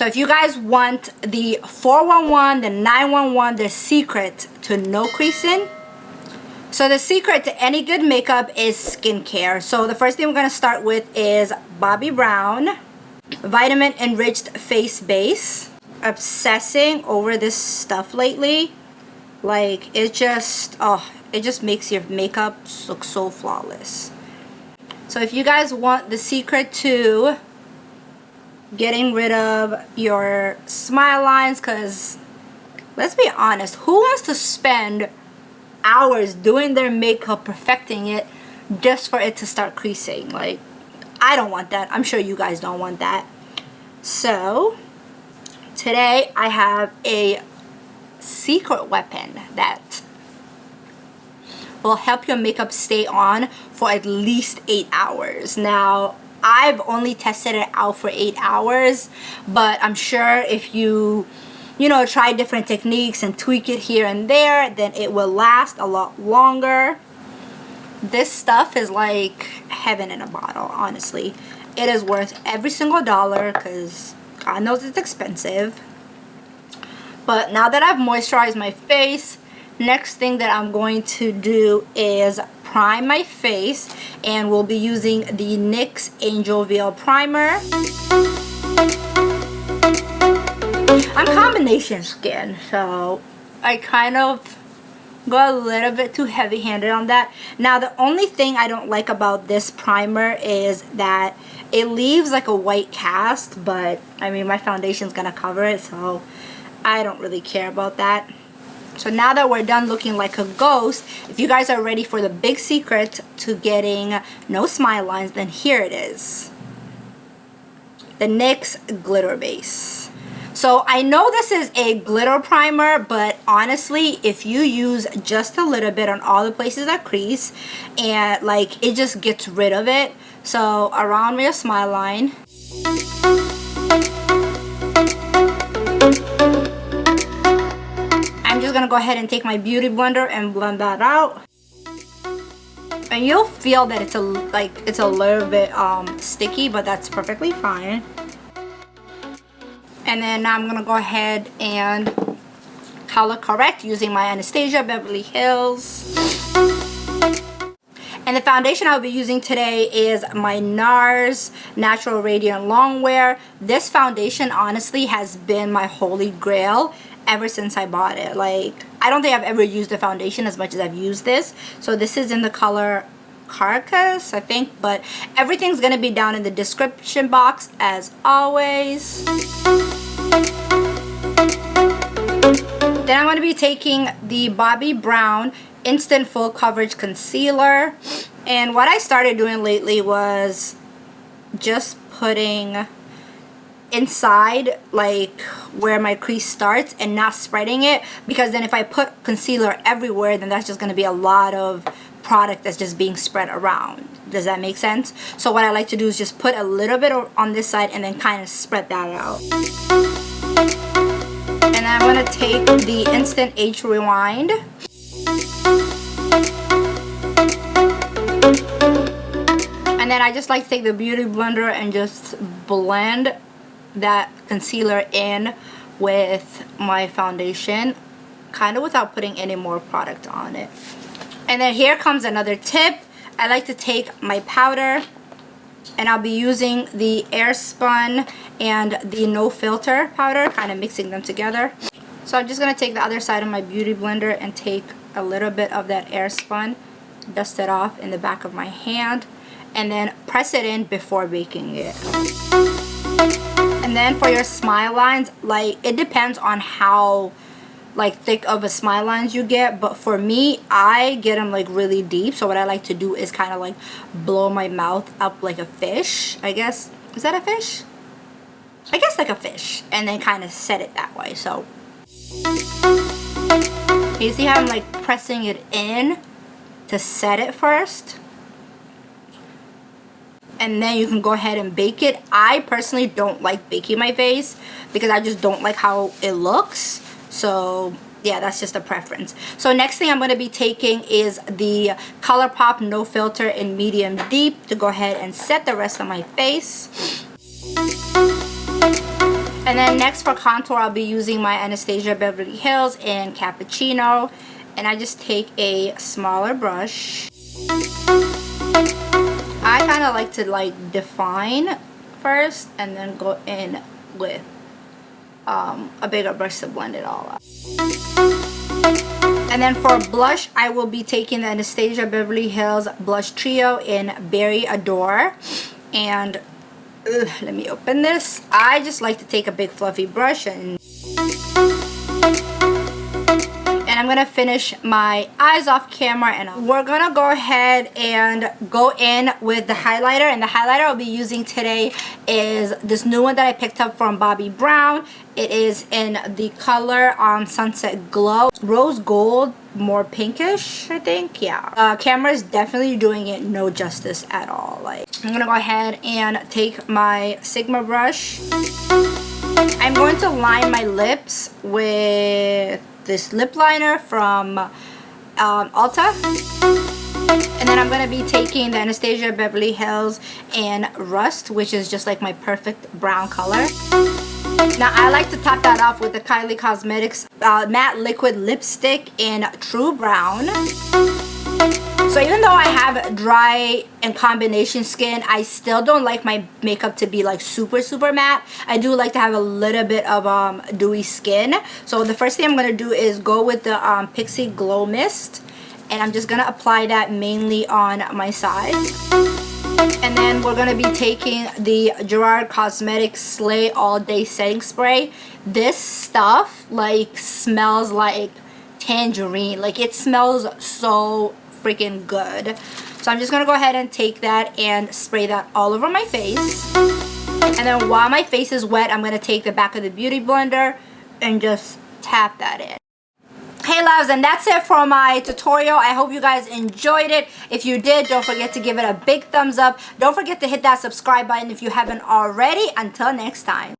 So if you guys want the 411, the 911, the secret to no creasing. So the secret to any good makeup is skincare. So the first thing we're going to start with is Bobbi Brown Vitamin Enriched Face Base. Obsessing over this stuff lately. Like, it just makes your makeup look so flawless. So if you guys want the secret to getting rid of your smile lines, because let's be honest, who wants to spend hours doing their makeup, perfecting it, just for it to start creasing? Like, I don't want that. I'm sure you guys don't want that. So today I have a secret weapon that will help your makeup stay on for at least 8 hours. Now, I've only tested it out for 8 hours, but I'm sure if you try different techniques and tweak it here and there, then it will last a lot longer. This stuff is like heaven in a bottle, honestly. It is worth every single dollar because God knows it's expensive. But now that I've moisturized my face, next thing that I'm going to do is prime my face, and we'll be using the NYX Angel Veil Primer. I'm combination skin, so I kind of go a little bit too heavy-handed on that. Now, the only thing I don't like about this primer is that it leaves like a white cast, but I mean, my foundation's gonna cover it, so I don't really care about that. So now that we're done looking like a ghost, if you guys are ready for the big secret to getting no smile lines, then here it is. The NYX Glitter Base. So I know this is a glitter primer, but honestly, if you use just a little bit on all the places that crease, and like, it just gets rid of it. So around your smile line. I'm just gonna go ahead and take my beauty blender and blend that out. And you'll feel that it's a little bit sticky, but that's perfectly fine. And then I'm gonna go ahead and color correct using my Anastasia Beverly Hills. And the foundation I'll be using today is my NARS Natural Radiant Longwear. This foundation honestly has been my holy grail ever since I bought it. Like, I don't think I've ever used a foundation as much as I've used this. So this is in the color Carcass, I think, but everything's gonna be down in the description box as always. Then I'm gonna be taking the Bobbi Brown Instant Full Coverage Concealer, and what I started doing lately was just putting inside, like where my crease starts, and not spreading it, because then if I put concealer everywhere, then that's just going to be a lot of product that's just being spread around. Does that make sense? So what I like to do is just put a little bit on this side and then kind of spread that out. And I'm going to take the Instant Age Rewind. And then I just like to take the beauty blender and just blend that concealer in with my foundation, kind of without putting any more product on it. And then here comes another tip. I like to take my powder, and I'll be using the Airspun and the No Filter powder, kind of mixing them together. So I'm just going to take the other side of my beauty blender and take a little bit of that Airspun, dust it off in the back of my hand, and then press it in before baking it. And then for your smile lines, like, it depends on how like thick of a smile lines you get, but for me, I get them like really deep. So what I like to do is kind of like blow my mouth up like a fish, I guess. Is that a fish? I guess like a fish, and then kind of set it that way. So you see how I'm like pressing it in to set it first, and then you can go ahead and bake it. I personally don't like baking my face because I just don't like how it looks. So yeah, that's just a preference. So next thing I'm going to be taking is the ColourPop No Filter in Medium Deep to go ahead and set the rest of my face. And then next for contour, I'll be using my Anastasia Beverly Hills in Cappuccino. And I just take a smaller brush. I kind of like to define first and then go in with a bigger brush to blend it all up. And then for blush, I will be taking the Anastasia Beverly Hills Blush Trio in Berry Adore. And let me open this. I just like to take a big fluffy brush and I'm gonna finish my eyes off camera, and we're gonna go ahead and go in with the highlighter. And the highlighter I'll be using today is this new one that I picked up from Bobbi Brown. It is in the color Sunset Glow, rose gold, more pinkish, I think. Yeah, camera is definitely doing it no justice at all. Like, I'm gonna go ahead and take my Sigma brush. I'm going to line my lips with this lip liner from Ulta, and then I'm going to be taking the Anastasia Beverly Hills in Rust, which is just like my perfect brown color. Now I like to top that off with the Kylie Cosmetics matte liquid lipstick in True Brown. So even though I have dry and combination skin, I still don't like my makeup to be like super matte. I do like to have a little bit of dewy skin. So the first thing I'm going to do is go with the Pixi Glow Mist. And I'm just going to apply that mainly on my sides. And then we're going to be taking the Gerard Cosmetics Slay All Day Setting Spray. This stuff like smells like tangerine. Like, it smells so freaking good. So I'm just gonna go ahead and take that and spray that all over my face. And then while my face is wet, I'm gonna take the back of the beauty blender and just tap that in. Hey loves, and that's it for my tutorial. I hope you guys enjoyed it. If you did, don't forget to give it a big thumbs up. Don't forget to hit that subscribe button if you haven't already. Until next time.